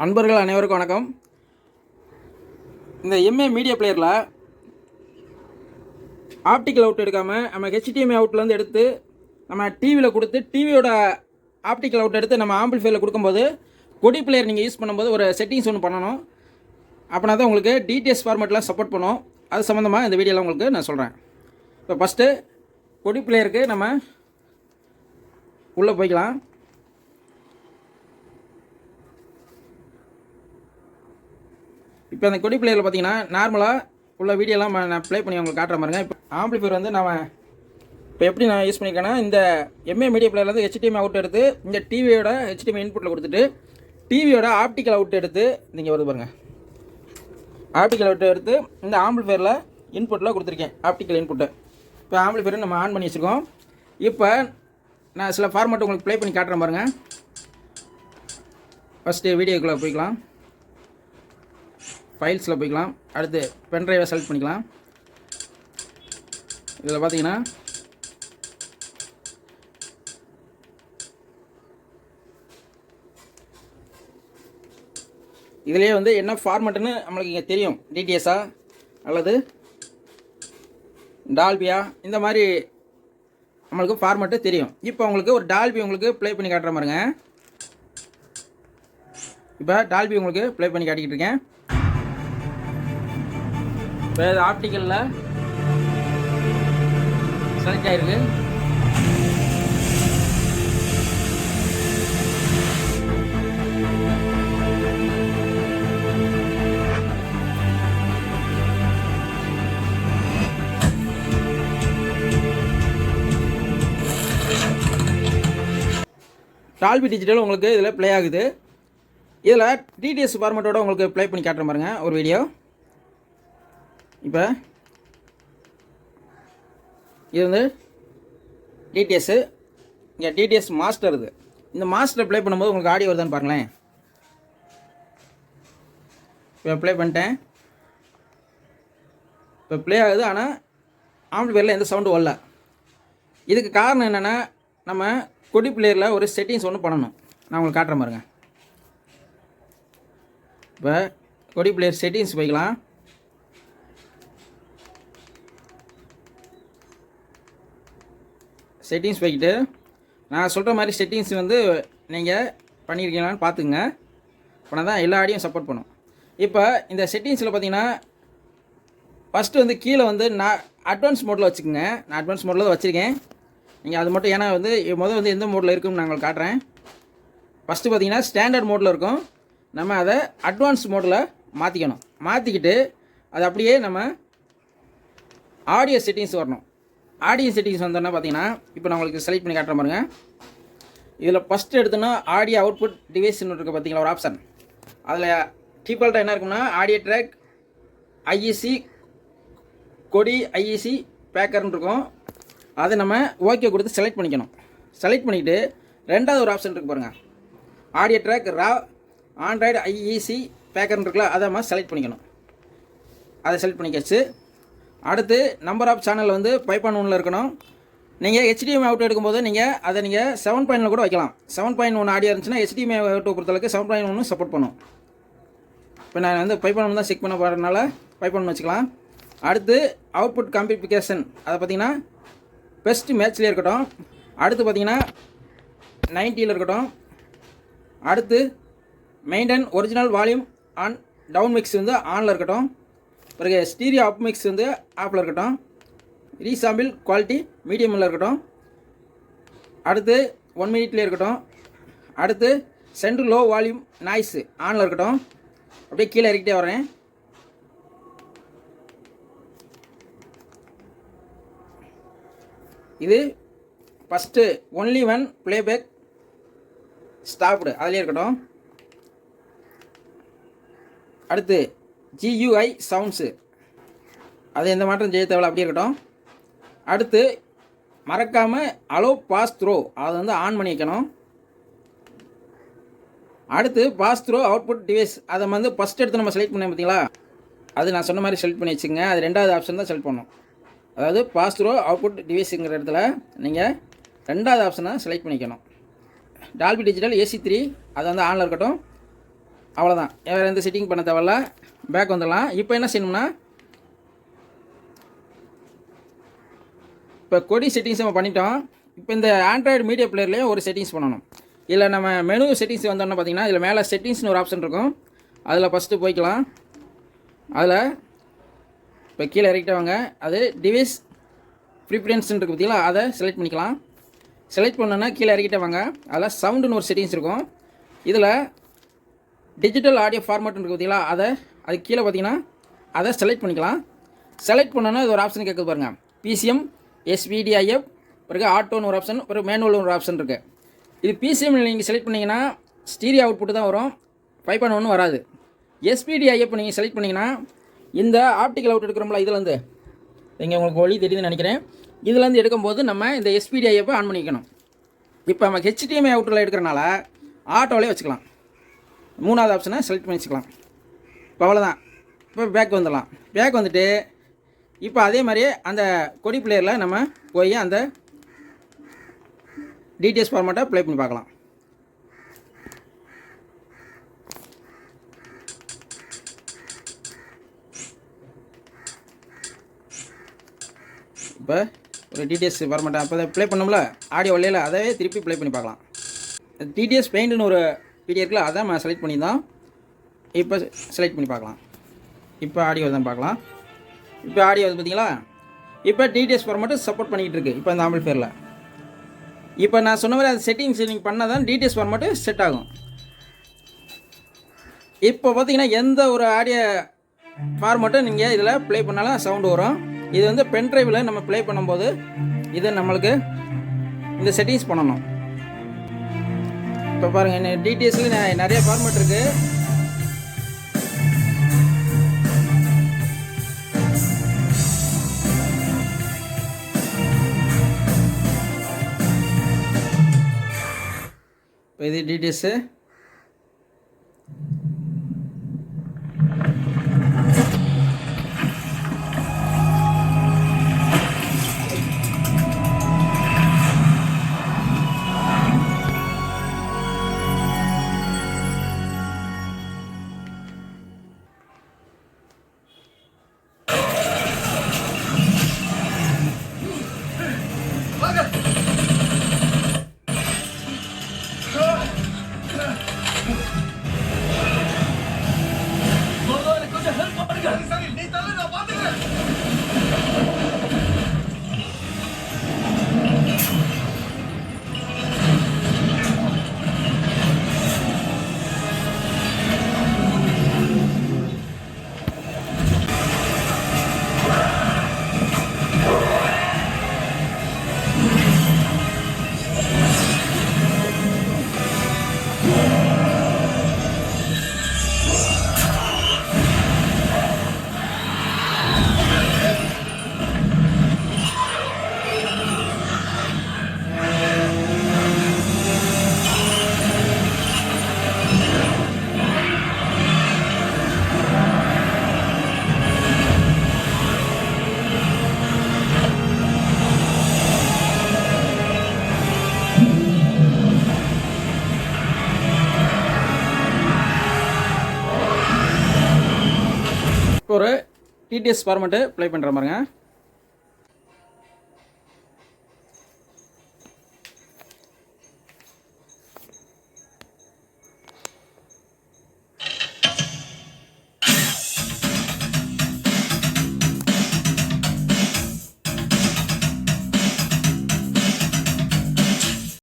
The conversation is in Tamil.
அன்பர்கள் அனைவருக்கும் வணக்கம். இந்த எம்ஏ மீடியா பிளேயரில் ஆப்டிக்கல் அவுட் எடுக்காமல் நம்ம ஹெச்டிஎம்ஐ அவுட்லேருந்து எடுத்து நம்ம டிவியில் கொடுத்து டிவியோட ஆப்டிக்கல் அவுட் எடுத்து நம்ம ஆம்பிளிஃபையரில் கொடுக்கும்போது கொடி பிளேயர் நீங்கள் யூஸ் பண்ணும்போது ஒரு செட்டிங்ஸ் ஒன்று பண்ணணும். அப்படின்னா தான் உங்களுக்கு டிடிஎஸ் ஃபார்மேட்லாம் சப்போர்ட் பண்ணும். அது சம்மந்தமாக இந்த வீடியோவில் உங்களுக்கு நான் சொல்கிறேன். இப்போ ஃபஸ்ட்டு கொடி பிளேயருக்கு நம்ம உள்ளே போய்க்கலாம். இப்போ அந்த கொடி பிளேயரில் பார்த்தீங்கன்னா நார்மலாக உள்ள வீடியோலாம் நான் ப்ளே பண்ணி உங்களுக்கு காட்டுற மாதிரிங்க. இப்போ ஆம்பிளிஃபையர் வந்து நம்ம இப்போ எப்படி நான் யூஸ் பண்ணியிருக்கேன்னா, இந்த எம்ஏ மீடியா பிளேயர்லேருந்து ஹெச்டிஎம்ஐ அவுட் எடுத்து இந்த டிவியோட ஹெச்டிஎம்ஐ இன்புட்டில் கொடுத்துட்டு டிவியோட ஆப்டிக்கல் அவுட் எடுத்து நீங்கள் வருது பாருங்கள். ஆப்டிக்கல் அவுட் எடுத்து இந்த ஆம்பிளிஃபையரில் இன்புட்டில் கொடுத்துருக்கேன், ஆப்டிக்கல் இன்புட்டு. இப்போ ஆம்பிளிஃபையரை நம்ம ஆன் பண்ணி வச்சுருக்கோம். இப்போ நான் சில ஃபார்மேட் உங்களுக்கு ப்ளே பண்ணி காட்டுறேன் பாருங்கள். ஃபஸ்ட்டு வீடியோக்குள்ளே போய்க்கலாம், ஃபைல்ஸில் போய்க்கலாம், அடுத்து பென்ட்ரைவை செலக்ட் பண்ணிக்கலாம். இதில் பார்த்தீங்கன்னா இதிலே வந்து என்ன ஃபார்மேட்டுன்னு நம்மளுக்கு இங்கே தெரியும், டிடிஎஸ்ஸா அல்லது டால்பியா, இந்த மாதிரி நம்மளுக்கு ஃபார்மேட்டு தெரியும். இப்போ உங்களுக்கு ஒரு டால்பி உங்களுக்கு ப்ளே பண்ணி காட்டுற மாதிரிங்க. இப்போ டால்பி உங்களுக்கு ப்ளே பண்ணி காட்டிக்கிட்டு இருக்கேன். இப்போ ஆப்டிக்கலில் செலக்ட் ஆகிருக்கு. டால்பி டிஜிட்டல் உங்களுக்கு இதில் ப்ளே ஆகுது. இதில் டிடிஎஸ் ஃபார்மேட்டோட உங்களுக்கு ப்ளே பண்ணி காட்டுற பாருங்க ஒரு வீடியோ. இப்போ இது வந்து டிடிஎஸ்ஸு, இங்கே டிடிஎஸ் மாஸ்டர். இது இந்த மாஸ்டர் ப்ளே பண்ணும்போது உங்களுக்கு ஆடியோ வருதான்னு பாருங்களேன். இப்போ ப்ளே பண்ணிட்டேன். இப்போ ப்ளே ஆகுது, ஆனால் ஆம்பிளிஃபையரில் எந்த சவுண்டும் வரல. இதுக்கு காரணம் என்னென்னா, நம்ம கொடி பிளேயரில் ஒரு செட்டிங்ஸ் ஒன்று பண்ணணும். நான் உங்களுக்கு காட்டுற பாருங்க. இப்போ கொடி பிளேயர் செட்டிங்ஸ் போய்க்கலாம். செட்டிங்ஸ் போய்கிட்டு நான் சொல்கிற மாதிரி செட்டிங்ஸ் வந்து நீங்கள் பண்ணியிருக்கீங்களான்னு பார்த்துங்க. அப்படின்னா தான் எல்லா ஆடியும் சப்போர்ட் பண்ணும். இப்போ இந்த செட்டிங்ஸில் பார்த்தீங்கன்னா ஃபஸ்ட்டு வந்து கீழே வந்து நான் அட்வான்ஸ் மோடில் வச்சுக்கோங்க. நான் அட்வான்ஸ் மோடில் தான் வச்சுருக்கேன். நீங்கள் அது மட்டும், ஏன்னா வந்து முதல் வந்து எந்த மோடில் இருக்குன்னு நான் உங்களுக்கு காட்டுறேன். ஃபஸ்ட்டு பார்த்தீங்கன்னா ஸ்டாண்டர்ட் மோடில் இருக்கும். நம்ம அதை அட்வான்ஸ் மோடில் மாற்றிக்கணும். மாற்றிக்கிட்டு அது அப்படியே நம்ம ஆடியோ செட்டிங்ஸ் வரணும். ஆடியோ செட்டிங்ஸ் வந்தோன்னா பார்த்தீங்கன்னா இப்போ நான் உங்களுக்கு செலக்ட் பண்ணி காட்டுற பாருங்க. இதில் ஃபஸ்ட்டு எடுத்தோன்னா ஆடியோ அவுட்புட் டிவைஸ்ன்னு இருக்குது பார்த்தீங்களா, ஒரு ஆப்ஷன். அதில் டிஃபால்ட்டாக என்ன இருக்குன்னா ஆடியோ ட்ராக், ஐஇசி, கொடி, ஐஇசி பேக்கர்னு இருக்கும். அதை நம்ம ஓகே கொடுத்து செலக்ட் பண்ணிக்கணும். செலக்ட் பண்ணிவிட்டு ரெண்டாவது ஒரு ஆப்ஷன் இருக்குது பாருங்கள், ஆடியோ ட்ராக், ரா, ஆண்ட்ராய்டு, ஐஇசி பேக்கர்னு இருக்குல்ல, அதை நம்ம செலக்ட் பண்ணிக்கணும். அதை செலக்ட் பண்ணிக்காச்சு. அடுத்து நம்பர் ஆஃப் சேனல் வந்து 5.1 இருக்கணும். நீங்கள் ஹெச்டிஎம்ஐ அவுட் எடுக்கும்போது அதை நீங்கள் 7.1 கூட வைக்கலாம். 7.1 ஆடியோ இருந்துச்சுன்னா ஹெச்டிஎம்ஐ அவுட் பொறுத்தளவுக்கு 7.1 சப்போர்ட் பண்ணும். இப்போ நான் வந்து 5.1 தான் செக் பண்ண போகிறதுனால 5.1 வச்சுக்கலாம். அடுத்து அவுட்புட் காம்பிஃபிகேஷன், அதை பார்த்தீங்கன்னா பெஸ்ட் மேட்ச்லேயே இருக்கட்டும். அடுத்து பார்த்தீங்கன்னா 90 இருக்கட்டும். அடுத்து maintain original volume on down mix வந்து ஆனில் இருக்கட்டும். பிறகு ஸ்டீரியோ அப் மிக்ஸ் வந்து ஆப்பில் இருக்கட்டும். ரீசாம்பிள் குவாலிட்டி மீடியமில் இருக்கட்டும். அடுத்து 1 மினிட்லேயே இருக்கட்டும். அடுத்து சென்ட்ரு லோ வால்யூம் நாய்ஸு ஆனில் இருக்கட்டும். அப்படியே கீழே இறக்கிட்டே வரேன். இது first only one playback stopped அதிலே இருக்கட்டும். அடுத்து GUI சவுண்ட்ஸு, அது எந்த மாற்றம் செய்ய தேவையில்ல, அப்படியே இருக்கட்டும். அடுத்து மறக்காமல் அலோ பாஸ் த்ரோ, அதை வந்து ஆன் பண்ணி வைக்கணும். அடுத்து பாஸ் த்ரோ அவுட்புட் டிவைஸ், அதை வந்து ஃபஸ்ட் எடுத்து நம்ம செலக்ட் பண்ணேன் பார்த்தீங்களா, அது நான் சொன்ன மாதிரி செலக்ட் பண்ணி வச்சுங்க. அது ரெண்டாவது ஆப்ஷன் தான் செலக்ட் பண்ணணும். அதாவது பாஸ் த்ரோ அவுட்புட் டிவைஸுங்கிற இடத்துல நீங்கள் ரெண்டாவது ஆப்ஷனை செலக்ட் பண்ணிக்கணும். டால்பி டிஜிட்டல் AC3 அது வந்து ஆனில் இருக்கட்டும். அவ்வளோதான், வேறு எந்த செட்டிங் பண்ண தேவையில்ல. பேக் வந்துடலாம். இப்போ என்ன செய்யணும்னா, இப்போ கொடி செட்டிங்ஸ் நம்ம பண்ணிட்டோம். இப்போ இந்த ஆண்ட்ராய்டு மீடியா பிளேயர்லேயே ஒரு செட்டிங்ஸ் பண்ணணும். இதில் நம்ம மெனு செட்டிங்ஸ் வந்தோம்னா பார்த்தீங்கன்னா, இதில் மேலே செட்டிங்ஸ்னு ஒரு ஆப்ஷன் இருக்கும். அதில் ஃபஸ்ட்டு போய்க்கலாம். அதில் இப்போ கீழே இறக்கிட்டே வாங்க. அது டிவைஸ் ப்ரிஃபரன்ஸ்ன்னு இருக்குது பார்த்தீங்களா, அதை செலக்ட் பண்ணிக்கலாம். செலக்ட் பண்ணோன்னா கீழே இறக்கிட்டே வாங்க. அதில் சவுண்டுன்னு ஒரு செட்டிங்ஸ் இருக்கும். இதில் டிஜிட்டல் ஆடியோ ஃபார்மேட்னு இருக்குது பார்த்தீங்களா, அது கீழே பார்த்தீங்கன்னா அதை செலக்ட் பண்ணிக்கலாம். செலக்ட் பண்ணோன்னா இது ஒரு ஆப்ஷன் கேட்குது பாருங்கள். பிசிஎம், எஸ்விடிஐஎஃப், பிறகு ஆட்டோன்னு ஒரு ஆப்ஷன், பிறகு மேனுவல்னு ஒரு ஆப்ஷன் இருக்குது. இது பிசிஎம் நீங்கள் செலக்ட் பண்ணிங்கன்னா ஸ்டீரியோ அவுட்புட்டு தான் வரும், 5.1 வராது. எஸ்பிடிஐஎஃப் நீங்கள் செலக்ட் பண்ணிங்கன்னா இந்த ஆப்டிக்கல் அவுட் எடுக்கிறோம்ல, இதுலேருந்து இங்கே உங்களுக்கு ஒளி தெரியுதுன்னு நினைக்கிறேன். இதுலேருந்து எடுக்கும்போது நம்ம இந்த எஸ்பிடிஐஎஃப் ஆன் பண்ணிக்கணும். இப்போ நம்ம ஹெச்டிஎம்ஐ அவுட்டில் எடுக்கிறனால ஆட்டோவிலே வச்சுக்கலாம். 3வது ஆப்ஷனை செலக்ட் பண்ணி வச்சுக்கலாம். இப்போ அவ்வளோதான். இப்போ பேக் வந்துடலாம். பேக் வந்துட்டு இப்போ அதே மாதிரியே அந்த கொடி பிளேயரில் நம்ம போய் அந்த டிடிஎஸ் ஃபார்மேட்டை ப்ளே பண்ணி பார்க்கலாம். இப்போ ஒரு டிடிஎஸ் ஃபார்மேட்டை அப்போ அதை ப்ளே பண்ணோம்ல, ஆடியோ இல்லையில, அதவே திருப்பி ப்ளே பண்ணி பார்க்கலாம். டிடிஎஸ் பெயிண்ட்னு ஒரு வீடியோ இருக்குல்ல, அதை நம்ம செலக்ட் பண்ணி தான் இப்போ செலக்ட் பண்ணி பார்க்கலாம். இப்போ ஆடியோ தான் பார்க்கலாம். இப்போ ஆடியோ வந்து பார்த்தீங்களா, இப்போ டிடிஎஸ் ஃபார்மேட்டு சப்போர்ட் பண்ணிக்கிட்டு இருக்குது இப்போ இந்த ஆம்பிளிஃபையரில். இப்போ நான் சொன்ன மாதிரி அது செட்டிங்ஸ் நீங்கள் பண்ணால் தான் டிடிஎஸ் ஃபார்மேட்டு செட் ஆகும். இப்போ பார்த்தீங்கன்னா எந்த ஒரு ஆடியோ ஃபார்மேட்டும் நீங்கள் இதில் ப்ளே பண்ணாலும் சவுண்டு வரும். இது வந்து பென்ட்ரைவில் நம்ம ப்ளே பண்ணும்போது இது நம்மளுக்கு இந்த செட்டிங்ஸ் பண்ணணும். இப்போ பாருங்கள், டிடிஎஸ்ல நிறைய ஃபார்மேட் இருக்குது. இப்போ இது டிடிஎஸ்ஸு. ஒரு டிடிஎஸ் ஃபார்மேட்டு ப்ளே பண்ணுற பாருங்க.